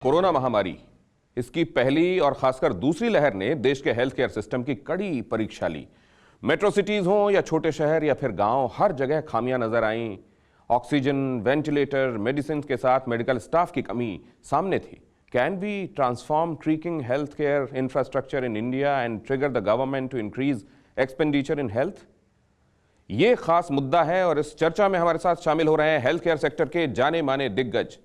Corona महामारी, इसकी पहली और खासकर दूसरी लहर ने देश के हेल्थ केयर सिस्टम की कड़ी परीक्षा ली। मेट्रो सिटीज हों या छोटे शहर या फिर गांव, हर जगह खामियां नजर आईं। ऑक्सीजन, वेंटिलेटर, मेडिसिन के साथ मेडिकल स्टाफ की कमी सामने थी। Can we transform creaking health care infrastructure in India and trigger the government to increase expenditure in health? ये खास मुद्दा है और इस चर्चा में हमारे साथ शामिल हो रहे हैं हेल्थ केयर सेक्टर के जाने माने दिग्गज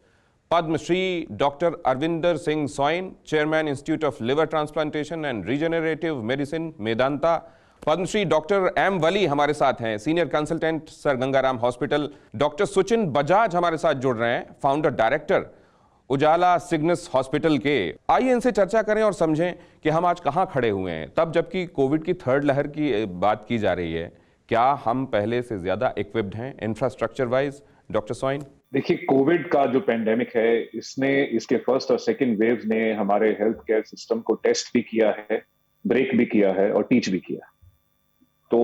Padmashri doctor Arvinder Singh Soin, chairman institute of liver transplantation and regenerative medicine Medanta. Padmashri doctor M Wali हमारे साथ हैं, senior consultant sir Gangaram hospital. Doctor Suchin Bajaj हमारे साथ जुड़ रहे हैं, founder director Ujala Cygnus hospital के। आइए इनसे चर्चा करें और समझें कि हम आज कहां खड़े हुए हैं, तब जबकि कोविड की थर्ड लहर की बात की जा रही है। क्या हम पहले से ज्यादा इक्विप्ड हैं इंफ्रास्ट्रक्चर वाइज? डॉक्टर सोइन, देखिए, कोविड का जो पेंडेमिक है, इसके फर्स्ट और सेकंड वेव ने हमारे हेल्थ केयर सिस्टम को टेस्ट भी किया है, ब्रेक भी किया है और टीच भी किया। तो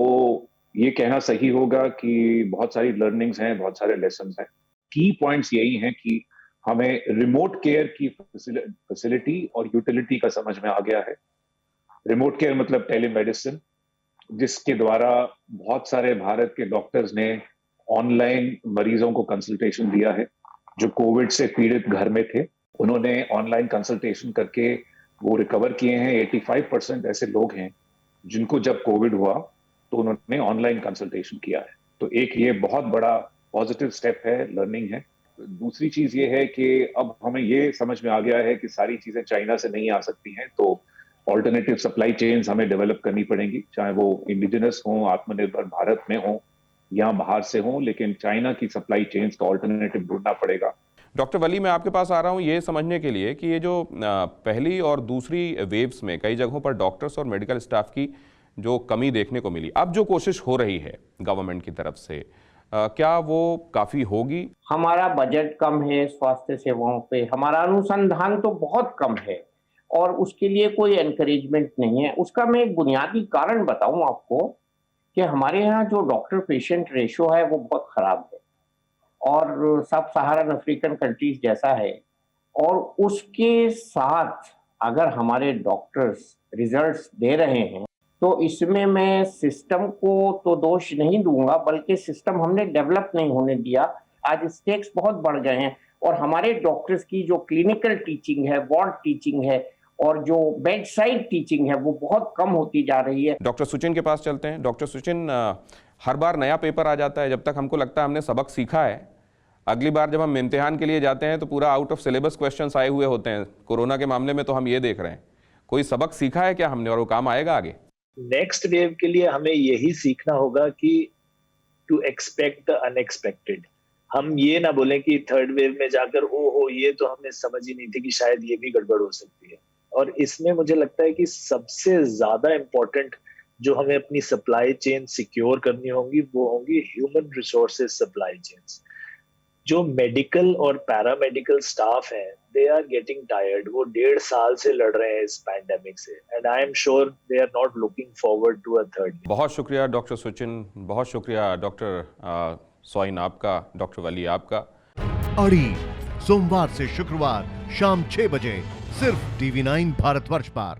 ये कहना सही होगा कि बहुत सारी लर्निंग्स हैं, बहुत सारे लेसन्स हैं। की पॉइंट्स यही हैं कि हमें रिमोट केयर की फैसिलिटी और यूटिलिटी का समझ में आ गया है। रिमोट केयर मतलब टेलीमेडिसिन, जिसके द्वारा बहुत सारे भारत के डॉक्टर्स ने ऑनलाइन मरीजों को कंसल्टेशन दिया है। जो कोविड से पीड़ित घर में थे, उन्होंने ऑनलाइन कंसल्टेशन करके वो रिकवर किए हैं। 85% ऐसे लोग हैं जिनको जब कोविड हुआ तो उन्होंने ऑनलाइन कंसल्टेशन किया है। तो एक ये बहुत बड़ा पॉजिटिव स्टेप है, लर्निंग है। दूसरी चीज ये है कि अब हमें ये समझ में आ गया है कि सारी चीजें चाइना से नहीं आ सकती हैं, तो ऑल्टरनेटिव सप्लाई चेन्स हमें डेवलप करनी पड़ेंगी, चाहे वो इंडिजिनस हो, आत्मनिर्भर भारत में हो या बाहर से हो, लेकिन चाइना की सप्लाई चेन्स का ऑल्टरनेटिव ढूंढना पड़ेगा। डॉक्टर वली, मैं आपके पास आ रहा हूं ये समझने के लिए कि ये जो पहली और दूसरी वेव्स में कई जगहों पर डॉक्टर्स और मेडिकल स्टाफ की जो कमी देखने को मिली, अब जो कोशिश हो रही है गवर्नमेंट की तरफ से, क्या वो काफी होगी? हमारा बजट कम है स्वास्थ्य सेवाओं पे, हमारा अनुसंधान तो बहुत कम है और उसके लिए कोई एनकरेजमेंट नहीं है। उसका मैं एक बुनियादी कारण बताऊं आपको कि हमारे यहाँ जो डॉक्टर पेशेंट रेशो है वो बहुत खराब है और सब सहारन अफ्रीकन कंट्रीज जैसा है। और उसके साथ अगर हमारे डॉक्टर्स रिजल्ट्स दे रहे हैं तो इसमें मैं सिस्टम को तो दोष नहीं दूंगा, बल्कि सिस्टम हमने डेवलप नहीं होने दिया। आज स्टेक्स बहुत बढ़ गए हैं और हमारे डॉक्टर्स की जो क्लिनिकल टीचिंग है, वार्ड टीचिंग है और जो बेड साइड टीचिंग है वो बहुत कम होती जा रही है। डॉक्टर सुचिन के पास चलते हैं। डॉक्टर सुचिन, हर बार नया पेपर आ जाता है, जब तक हमको लगता है हमने सबक सीखा है, अगली बार जब हम इम्तिहान के लिए जाते हैं तो पूरा आउट ऑफ सिलेबस क्वेश्चंस आए हुए होते हैं। कोरोना के मामले में तो हम ये देख रहे हैं। कोई सबक सीखा है क्या हमने और वो काम आएगा आगे? नेक्स्ट वेव के लिए हमें यही सीखना होगा कि टू एक्सपेक्ट द अनएक्सपेक्टेड। हम ये ना बोले कि थर्ड वेव में जाकर ओहो ये तो हमें समझ ही नहीं थी कि शायद ये भी गड़बड़ हो सकती है। और इसमें मुझे लगता है कि सबसे ज्यादा इंपॉर्टेंट जो हमें अपनी सप्लाई चेन सिक्योर करनी होगी वो होंगी ह्यूमन रिसोर्सेज सप्लाई चेन्स। जो मेडिकल और पैरामेडिकल स्टाफ हैं, दे आर गेटिंग टायर्ड। वो 1.5 साल से लड़ रहे हैं इस पैंडेमिक से and I am sure they are not looking forward to a third. बहुत शुक्रिया डॉक्टर सुचिन, बहुत शुक्रिया डॉक्टर सोइन आपका, डॉक्टर वली आपका। अड़ी सोमवार से शुक्रवार शाम 6 बजे सिर्फ TV9 भारतवर्ष पर।